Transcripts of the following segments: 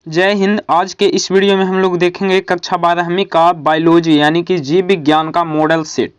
जय हिंद। आज के इस वीडियो में हम लोग देखेंगे कक्षा 12वीं का बायोलॉजी यानी कि जीव विज्ञान का मॉडल सेट।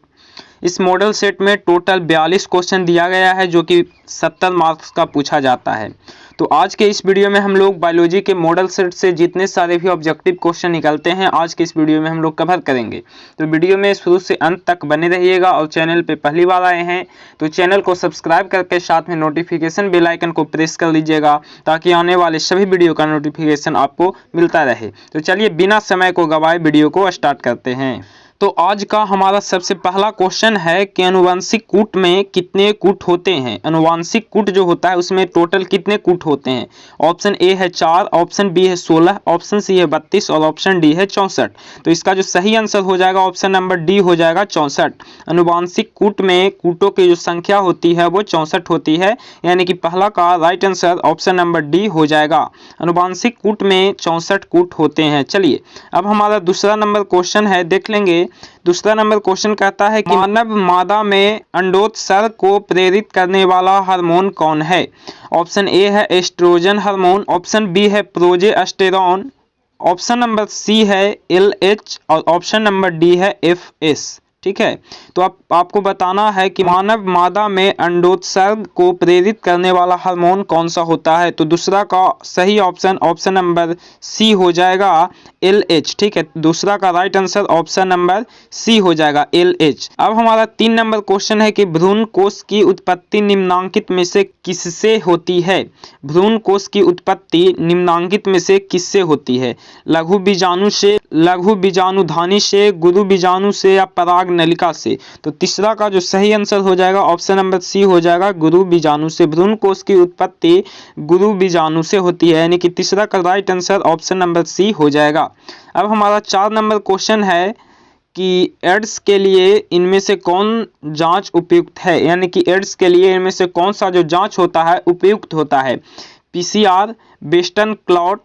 इस मॉडल सेट में टोटल 42 क्वेश्चन दिया गया है जो कि 70 मार्क्स का पूछा जाता है। तो आज के इस वीडियो में हम लोग बायोलॉजी के मॉडल सेट से जितने सारे भी ऑब्जेक्टिव क्वेश्चन निकलते हैं आज के इस वीडियो में हम लोग कवर करेंगे। तो वीडियो में शुरू से अंत तक बने रहिएगा और चैनल पे पहली बार आए हैं तो चैनल को सब्सक्राइब करके साथ में नोटिफिकेशन बेल आइकन को प्रेस कर लीजिएगा ताकि आने वाले सभी वीडियो का नोटिफिकेशन आपको मिलता रहे। तो चलिए बिना समय को गवाए वीडियो को स्टार्ट करते हैं। तो आज का हमारा सबसे पहला क्वेश्चन है कि अनुवांशिक कूट में कितने कूट होते हैं। अनुवांशिक कूट जो होता है उसमें टोटल कितने कूट होते हैं। ऑप्शन ए है 4, ऑप्शन बी है 16, ऑप्शन सी है 32 और ऑप्शन डी है 64। तो इसका जो सही आंसर हो जाएगा ऑप्शन नंबर डी हो जाएगा 64। अनुवांशिक कूट में कूटों की जो संख्या होती है वो 64 होती है, यानी कि पहला का right answer option number D हो जाएगा। अनुवांशिक कूट में 64 कूट होते हैं। चलिए अब हमारा दूसरा नंबर क्वेश्चन है, देख लेंगे। दूसरा नंबर क्वेश्चन कहता है कि मानव मादा में अंडोत्सर्ग को प्रेरित करने वाला हार्मोन कौन है। ऑप्शन ए है एस्ट्रोजन हार्मोन, ऑप्शन बी है प्रोजेस्टेरॉन, ऑप्शन नंबर सी है LH और ऑप्शन नंबर डी है FS। ठीक है, तो आपको बताना है कि मानव मादा में अंडोत्सर्ग को प्रेरित करने वाला हार्मोन कौन सा होता है। तो दूसरा का सही ऑप्शन ऑप्शन नंबर सी हो जाएगा LH। ठीक है, दूसरा का right answer option number C हो जाएगा LH। अब हमारा 3 नंबर क्वेश्चन है कि भ्रूण कोश की उत्पत्ति निम्नांकित में से किससे होती है। भ्रूण कोश की उत्पत्ति निम्नांकित में से किससे होती है। लघु बीजाणु से, लघु बीजाणुधानी से, गुरु बीजाणु से या पराग नलिका से। तो तीसरा का जो सही आंसर हो जाएगा ऑप्शन नंबर सी हो जाएगा गुरु बीजाणु से। भ्रूण कोश की उत्पत्ति गुरु बीजाणु से होती है, यानी कि तीसरा का right answer option number C हो जाएगा। अब हमारा 4 नंबर क्वेश्चन है कि एड्स के लिए इनमें से कौन जांच उपयुक्त है, यानी कि एड्स के लिए इनमें से कौन सा जो जांच होता है उपयुक्त होता है। PCR, western clot,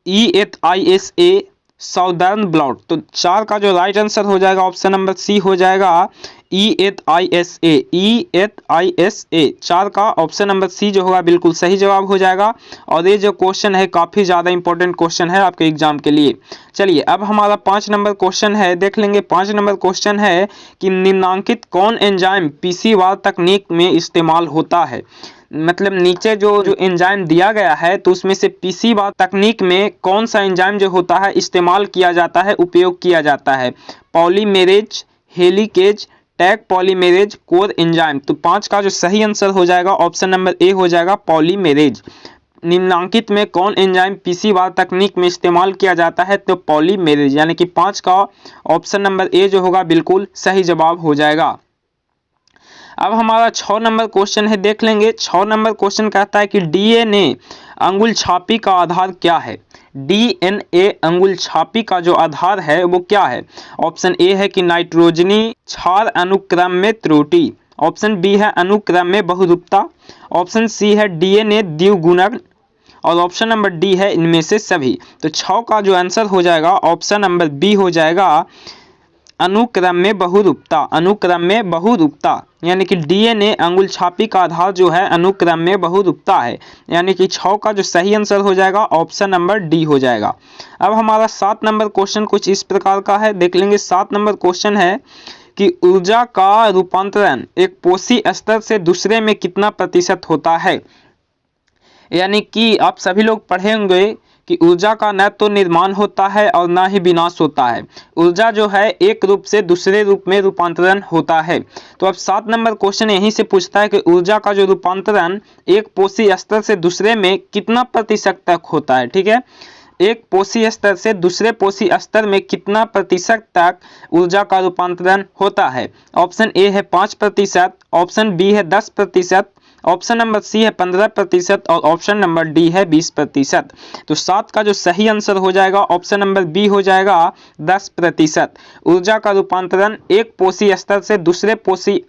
EHISA, southern blot. तो 4 का जो राइट आंसर हो जाएगा ऑप्शन नंबर सी हो जाएगा EHISA। EHISA 4 का ऑप्शन नंबर सी जो होगा बिल्कुल सही जवाब हो जाएगा। और ये जो क्वेश्चन है काफ़ी ज़्यादा इंपॉर्टेंट क्वेश्चन है आपके एग्जाम के लिए। चलिए अब हमारा 5 नंबर क्वेश्चन है, देख लेंगे। 5 नंबर क्वेश्चन है कि निम्नांकित कौन एंजाइम PCR तकनीक में इस्तेमाल होता है। मतलब नीचे जो एंजाइम दिया गया है तो उसमें से PCR तकनीक में कौन सा एंजाइम जो होता है इस्तेमाल किया जाता है, उपयोग किया जाता है। Polymerase, helicase, tag polymerase, core enzyme. तो 5 का जो सही आंसर हो जाएगा ऑप्शन नंबर ए हो जाएगा पॉलीमेरेज। निम्नांकित में कौन एंजाइम PCR तकनीक में इस्तेमाल किया जाता है, तो पॉलीमेरेज, यानी कि 5 का ऑप्शन नंबर ए जो होगा बिल्कुल सही जवाब हो जाएगा। अब हमारा 6 नंबर क्वेश्चन है, देख लेंगे। 6 नंबर क्वेश्चन कहता है कि DNA अंगुल छापी का आधार क्या है। DNA अंगुल छापी का जो आधार है वो क्या है। ऑप्शन ए है कि नाइट्रोजनी क्षार अनुक्रम में त्रुटि, ऑप्शन बी है अनुक्रम में बहुरूपता, ऑप्शन सी है DNA द्विगुणन और ऑप्शन नंबर डी है इनमें से सभी। तो 6 का जो आंसर हो जाएगा ऑप्शन नंबर बी हो जाएगा अनुक्रम में बहुरूपता। अनुक्रम में बहुरूपता, यानी कि DNA अंगुल छापी का आधार जो है अनुक्रम में बहुरूपता है, यानी कि 6 का जो सही आंसर हो जाएगा ऑप्शन नंबर डी हो जाएगा। अब हमारा 7 नंबर क्वेश्चन कुछ इस प्रकार का है, देख लेंगे। 7 नंबर क्वेश्चन है कि ऊर्जा का रूपांतरण एक पोषी स्तर से दूसरे में कितना प्रतिशत होता है। यानी कि आप सभी लोग पढ़े होंगे कि ऊर्जा का न तो निर्माण होता है और न ही विनाश होता है। ऊर्जा जो है एक रूप से दूसरे रूप में रूपांतरण होता है। तो अब 7 नंबर क्वेश्चन यहीं से पूछता है कि ऊर्जा का जो रूपांतरण एक पोषी स्तर से दूसरे में कितना प्रतिशत तक होता है। ठीक है, एक पोषी स्तर से दूसरे पोषी स्तर में कितना प्रतिशत तक ऊर्जा का रूपांतरण होता है। ऑप्शन ए है 5%, ऑप्शन बी है 10%, ऑप्शन नंबर सी है 15% और ऑप्शन नंबर डी है 20%। तो 7 का जो सही आंसर हो जाएगा ऑप्शन नंबर बी हो जाएगा 10%। ऊर्जा का रूपांतरण एक पोषी स्तर से दूसरे पोषी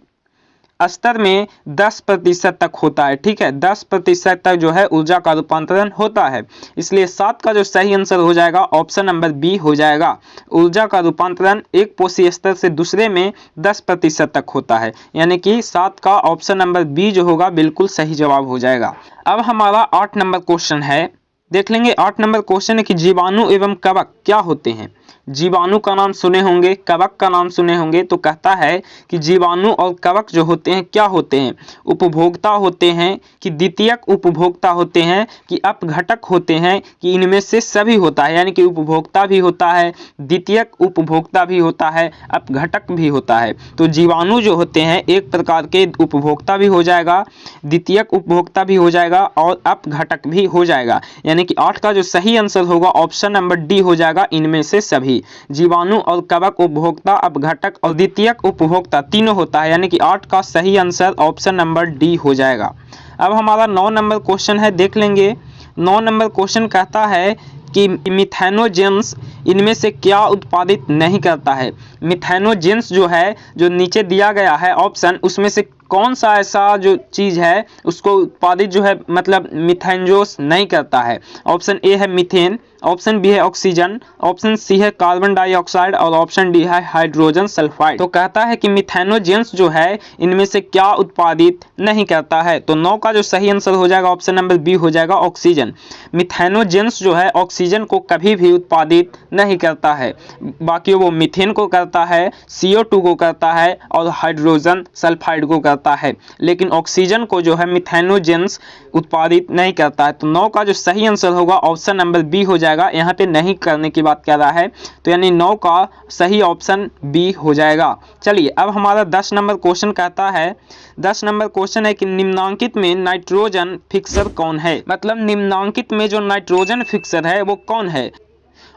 स्तर में 10% तक होता है। ठीक है, 10% तक जो है ऊर्जा का रूपांतरण होता है, इसलिए 7 का जो सही आंसर हो जाएगा ऑप्शन नंबर बी हो जाएगा। ऊर्जा का रूपांतरण एक पोषी स्तर से दूसरे में 10% तक होता है, यानी कि 7 का ऑप्शन नंबर बी जो होगा बिल्कुल सही जवाब हो जाएगा। अब हमारा 8 नंबर क्वेश्चन है, देख लेंगे 8 नंबर क्वेश्चन है कि जीवाणु एवं कवक क्या होते हैं। जीवाणु का नाम सुने होंगे, कवक का नाम सुने होंगे। तो कहता है कि जीवाणु और कवक जो होते हैं क्या होते हैं, उपभोक्ता होते हैं कि द्वितीयक उपभोक्ता होते हैं कि अपघटक होते हैं कि इनमें से सभी होता है। यानी कि उपभोक्ता भी होता है, द्वितीयक उपभोक्ता भी होता है, अपघटक भी होता है। तो जीवाणु जो होते हैं एक प्रकार के उपभोक्ता भी हो जाएगा, द्वितीयक उपभोक्ता भी हो जाएगा और अपघटक भी हो जाएगा। यानी कि 8 का जो सही आंसर होगा ऑप्शन नंबर डी हो जाएगा, इनमें से सभी। जीवाणु और कवक उपभोक्ता, अपघटक और द्वितीयक उपभोक्ता तीनों होता है। यानी कि 8 का सही आंसर ऑप्शन नंबर डी हो जाएगा। अब हमारा 9 नंबर क्वेश्चन है, देख लेंगे। 9 नंबर क्वेश्चन कहता है कि मिथेनोजेंस इनमें से क्या उत्पादित नहीं करता है। मिथेनोजेंस जो है, जो नीचे दिया गया है ऑप्शन, उसमें से कौन सा ऐसा जो चीज है उसको उत्पादित जो है मतलब मिथेनोजेंस नहीं करता है। ऑप्शन ए है मीथेन, ऑप्शन बी है ऑक्सीजन, ऑप्शन सी है कार्बन डाइऑक्साइड और ऑप्शन डी है हाइड्रोजन सल्फाइड। तो कहता है कि मिथेनोजेंस जो है इनमें से क्या उत्पादित नहीं करता है। तो 9 का जो सही आंसर हो जाएगा ऑप्शन नंबर बी हो जाएगा, ऑक्सीजन। मिथेनोजेंस जो है ऑक्सीजन को कभी भी उत्पादित नहीं करता है, बाकी वो मीथेन को करता है, CO2 को करता है और हाइड्रोजन सल्फाइड को करता है, लेकिन ऑक्सीजन को जो है मिथेनोजेंस उत्पादित नहीं करता है। तो 9 का जो सही आंसर होगा ऑप्शन नंबर बी हो जाएगा। यहाँ पे नहीं करने की बात कर रहा है, तो यानी 9 का सही ऑप्शन बी हो जाएगा। चलिए अब हमारा 10 नंबर क्वेश्चन कहता है, 10 नंबर क्वेश्चन है कि निम्नांकित में नाइट्रोजन फिक्सर कौन है। मतलब निम्नांकित में जो नाइट्रोजन फिक्सर है वो कौन है।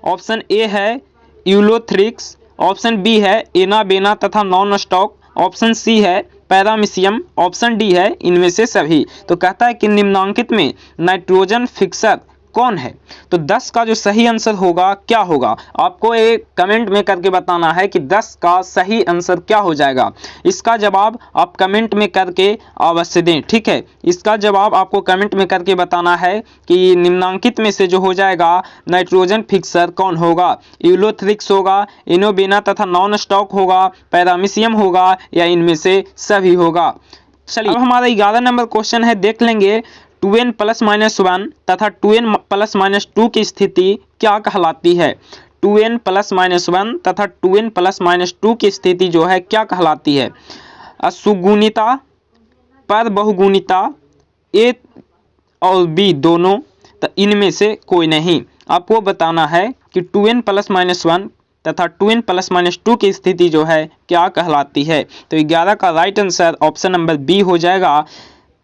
ऑप्शन ए है यूलोथ्रिक्स, ऑप्शन बी है एनाबेना तथा नॉन स्टॉक, ऑप्शन सी है पैरामीशियम, ऑप्शन डी है इनमें से सभी। तो कहता है कि निम्नांकित में नाइट्रोजन फिक्सर कौन है। तो 10 का जो सही आंसर होगा क्या होगा, आपको एक कमेंट में करके बताना है कि 10 का सही आंसर क्या हो जाएगा। इसका जवाब आप कमेंट में करके अवश्य दें, ठीक है। इसका जवाब आपको कमेंट में करके बताना है कि निम्नांकित में से जो हो जाएगा नाइट्रोजन फिक्सर कौन होगा। यूलोथ्रिक्स होगा, एनोबेना तथा नॉन स्टॉक होगा, पैरामीशियम होगा या इनमें से सभी होगा। चलिए अब हमारा 11 नंबर क्वेश्चन है, देख लेंगे। 2n + -1 तथा 2n + -2 की स्थिति क्या कहलाती है। 2n + -1 तथा 2n + -2 की स्थिति जो है क्या कहलाती है। असुगुणिता, पर बहुगुणिता, ए और बी दोनों, तो इनमें से कोई नहीं। आपको बताना है कि 2n + -1 तथा 2n + -2 की स्थिति जो है क्या कहलाती है। तो 11 का right answer option number B हो जाएगा,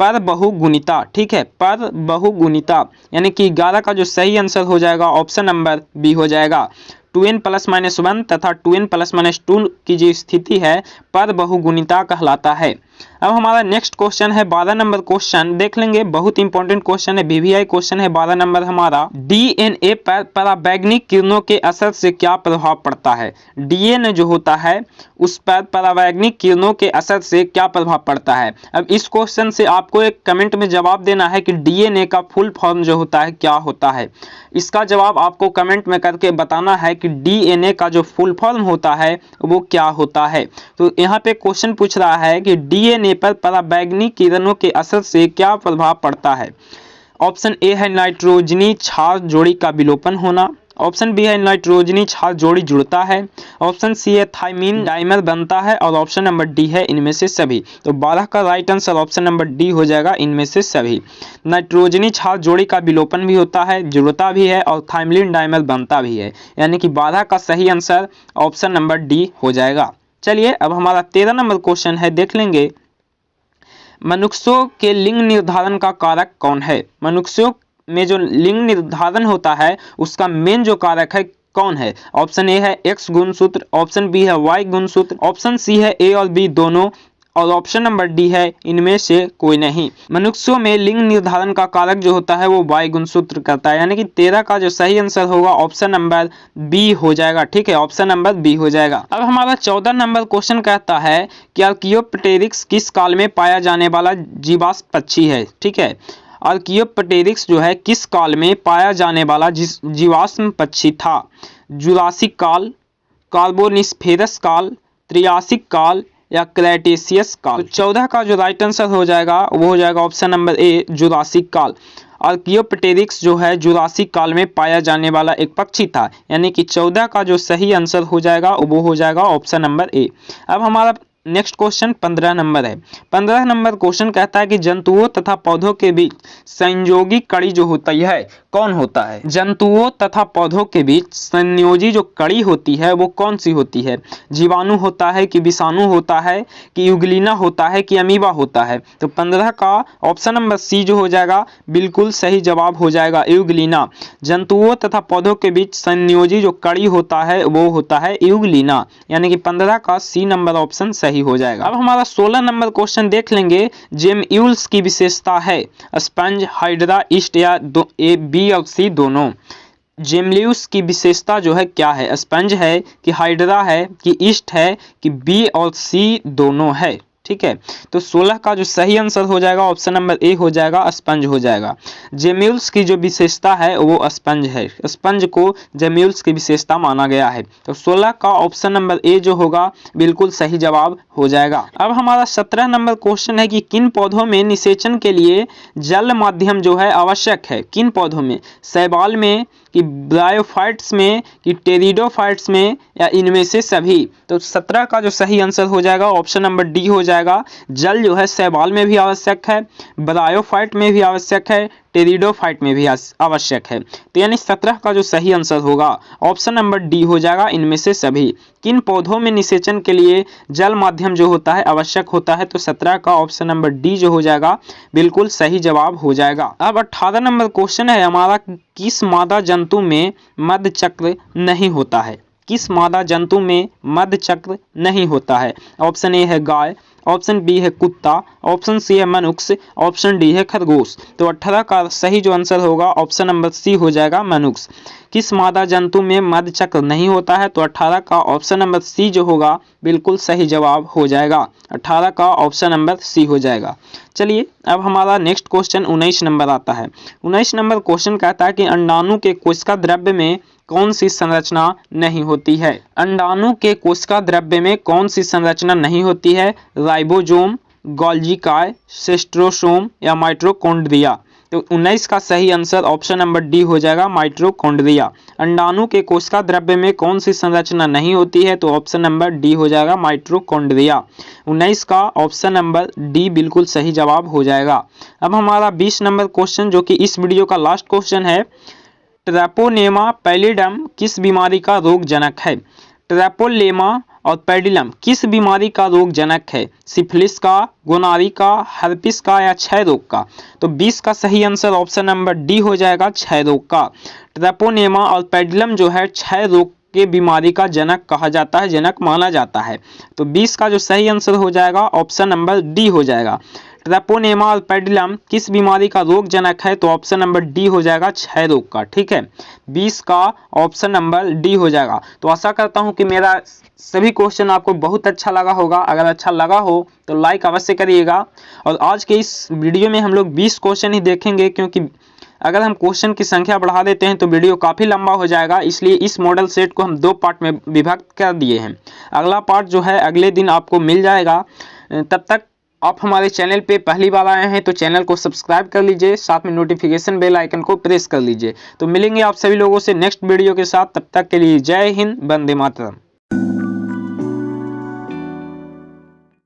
पर बहुगुणिता, ठीक है, पर बहुगुणिता। यानी कि 11 का जो सही आंसर हो जाएगा ऑप्शन नंबर बी हो जाएगा। 2n + -1 तथा 2n + -2 की जो स्थिति है पर बहुगुणिता कहलाता है। अब हमारा नेक्स्ट क्वेश्चन है 12 नंबर क्वेश्चन, देख लेंगे। बहुत इंपॉर्टेंट क्वेश्चन है, VVI क्वेश्चन है 12 नंबर हमारा। DNA पर परावैज्ञानिक किरणों के असर से क्या प्रभाव पड़ता है। DNA जो होता है उस पर परावैज्ञानिक किरणों के असर से क्या प्रभाव पड़ता है। अब इस क्वेश्चन से आपको एक कमेंट में जवाब देना है कि DNA का फुल फॉर्म जो होता है क्या होता है। इसका जवाब आपको कमेंट में करके बताना है कि DNA का जो फुल फॉर्म होता है वो क्या होता है। तो यहाँ पे क्वेश्चन पूछ रहा है कि DNA पर परावैज्ञानिक किरणों के असर से क्या प्रभाव पड़ता है। ऑप्शन ए है नाइट्रोजनी क्षार जोड़ी का विलोपन होना, ऑप्शन बी है नाइट्रोजनी क्षार जोड़ी जुड़ता है, ऑप्शन सी है थाइमीन डाइमर बनता है और ऑप्शन नंबर डी है इनमें से सभी। तो 12 का right answer option number D हो जाएगा, इनमें से सभी। नाइट्रोजनी क्षार जोड़ी का विलोपन भी होता है, जुड़ता भी है और थाइमीन डाइमर बनता भी है। यानी कि 12 का सही आंसर ऑप्शन नंबर डी हो जाएगा। चलिए अब हमारा 13 नंबर क्वेश्चन है, देख लेंगे। मनुष्यों के लिंग निर्धारण का कारक कौन है। मनुष्यों में जो लिंग निर्धारण होता है उसका मेन जो कारक है कौन है। ऑप्शन ए है X गुणसूत्र, ऑप्शन बी है Y गुणसूत्र, ऑप्शन सी है A और B दोनों और ऑप्शन नंबर डी है इनमें से कोई नहीं। मनुष्यों में लिंग निर्धारण का कारक जो होता है वो Y गुणसूत्र करता है। यानी कि 13 का जो सही आंसर होगा ऑप्शन नंबर बी हो जाएगा, ठीक है, ऑप्शन नंबर बी हो जाएगा। अब हमारा 14 नंबर क्वेश्चन कहता है कि आर्कियोप्टेरिक्स किस काल में पाया जाने वाला जीवाश्म पक्षी है, ठीक है। आर्कियोप्टेरिक्स जो है किस काल में पाया जाने वाला जीवाश्म पक्षी था। जुरासिक काल, कार्बोनिफेरस काल, त्रियासिक काल या क्रेटेशियस काल। तो 14 का जो राइट आंसर हो जाएगा वो हो जाएगा ऑप्शन नंबर ए जुरासिक काल। आर्कियोप्टेरिक्स जो है जुरासिक काल में पाया जाने वाला एक पक्षी था। यानी कि 14 का जो सही आंसर हो जाएगा वो हो जाएगा ऑप्शन नंबर ए। अब हमारा नेक्स्ट क्वेश्चन 15 नंबर है। 15 नंबर क्वेश्चन कहता है कि जंतुओं तथा पौधों के बीच संयोगी कड़ी जो होती है कौन होता है? जंतुओं तथा पौधों के बीच संयोजी जो कड़ी होती है वो कौन सी होती है? जीवाणु होता है कि विषाणु होता है कि यूग्लिना होता है कि अमीबा होता है? तो 15 का ऑप्शन नंबर सी जो हो जाएगा बिल्कुल सही जवाब हो जाएगा यूग्लिना। जंतुओं तथा पौधों के बीच संयोजी जो कड़ी होता है वो होता है यूग्लिना। यानी कि 15 का सी नंबर ऑप्शन सही हो जाएगा। अब हमारा 16 नंबर क्वेश्चन देख लेंगे। जेमयूल्स की विशेषता है स्पंज, हाइड्रा, ईस्ट या ए, बी और सी दोनों। जेमल्यूस की विशेषता जो है क्या है? स्पंज है कि हाइड्रा है कि ईस्ट है कि बी और सी दोनों है। ठीक है, तो 16 का जो सही आंसर हो जाएगा ऑप्शन नंबर ए हो जाएगा, स्पंज हो जाएगा। जेम्यूल्स की जो विशेषता है वो स्पंज है, स्पंज को जेम्यूल्स की विशेषता माना गया है। तो 16 का ऑप्शन नंबर ए जो होगा बिल्कुल सही जवाब हो जाएगा। अब हमारा 17 नंबर क्वेश्चन है कि किन पौधों में निषेचन के लिए जल माध्यम जो है आवश्यक है? किन पौधों में? शैवाल में कि ब्रायोफाइट्स में कि टेरिडोफाइट्स में या इनमें से सभी? तो 17 का जो सही आंसर हो जाएगा ऑप्शन नंबर डी हो जाएगा। जल जो है शैवाल में भी आवश्यक है, ब्रायोफाइट में भी आवश्यक है, टेरिडोफाइट में भी आवश्यक है। तो यानी 17 का जो सही आंसर होगा ऑप्शन नंबर डी हो जाएगा, इनमें से सभी। किन पौधों में निषेचन के लिए जल माध्यम जो होता है आवश्यक होता है? तो 17 का ऑप्शन नंबर डी जो हो जाएगा बिल्कुल सही जवाब हो जाएगा। अब 18 नंबर क्वेश्चन है हमारा, किस मादा जंतु में मध्य चक्र नहीं होता है? किस मादा जंतु में मध्य चक्र नहीं होता है? ऑप्शन ए है गाय, ऑप्शन बी है कुत्ता, ऑप्शन सी है मनुष्य, ऑप्शन डी है खरगोश। तो 18 का सही जो आंसर होगा ऑप्शन नंबर सी हो जाएगा, मनुष्य। किस मादा जंतु में मध्य चक्र नहीं होता है? तो 18 का ऑप्शन नंबर सी जो होगा बिल्कुल सही जवाब हो जाएगा। 18 का ऑप्शन नंबर सी हो जाएगा। चलिए अब हमारा नेक्स्ट क्वेश्चन 19 नंबर आता है। 19 नंबर क्वेश्चन कहता है कि अंडाणु के कोशिका द्रव्य में कौन सी संरचना नहीं होती है? अंडाणु के कोशिका द्रव्य में कौन सी संरचना नहीं होती है? राइबोसोम, गोल्गी काय, सेस्ट्रोसोम या माइटोकॉन्ड्रिया? तो 19 का सही आंसर ऑप्शन नंबर डी हो जाएगा, माइटोकॉन्ड्रिया। अंडाणु के कोशिका द्रव्य में कौन सी संरचना नहीं होती है? तो ऑप्शन नंबर डी हो जाएगा, माइटोकॉन्ड्रिया। 19 का ऑप्शन नंबर डी बिल्कुल सही जवाब हो जाएगा। अब हमारा 20 नंबर क्वेश्चन जो कि इस वीडियो का लास्ट क्वेश्चन है, ट्रैपोनेमा पैलिडम किस बीमारी का रोग जनक है? ट्रैपोलेमा और पैडिलम किस बीमारी का रोग जनक है? सिफिलिस का, गोनारी का, हर्पिस का या क्षय रोग का? तो 20 का सही आंसर ऑप्शन नंबर डी हो जाएगा, क्षय रोग का। ट्रैपोनेमा और पैडिलम जो है क्षय रोग के बीमारी का जनक कहा जाता है, जनक माना जाता है। तो 20 का जो सही आंसर हो जाएगा ऑप्शन नंबर डी हो जाएगा। ट्रैपोनेमा और पैडिलम किस बीमारी का रोग जनक है? तो ऑप्शन नंबर डी हो जाएगा, क्षय रोग का। ठीक है, 20 का ऑप्शन नंबर डी हो जाएगा। तो आशा करता हूं कि मेरा सभी क्वेश्चन आपको बहुत अच्छा लगा होगा। अगर अच्छा लगा हो तो लाइक अवश्य करिएगा। और आज के इस वीडियो में हम लोग 20 क्वेश्चन ही देखेंगे, क्योंकि अगर हम क्वेश्चन की संख्या बढ़ा देते हैं तो वीडियो काफ़ी लंबा हो जाएगा। इसलिए इस मॉडल सेट को हम 2 पार्ट में विभक्त कर दिए हैं। अगला पार्ट जो है अगले दिन आपको मिल जाएगा। तब तक आप हमारे चैनल पे पहली बार आए हैं तो चैनल को सब्सक्राइब कर लीजिए, साथ में नोटिफिकेशन बेल आइकन को प्रेस कर लीजिए। तो मिलेंगे आप सभी लोगों से नेक्स्ट वीडियो के साथ। तब तक के लिए जय हिंद, वंदे मातरम।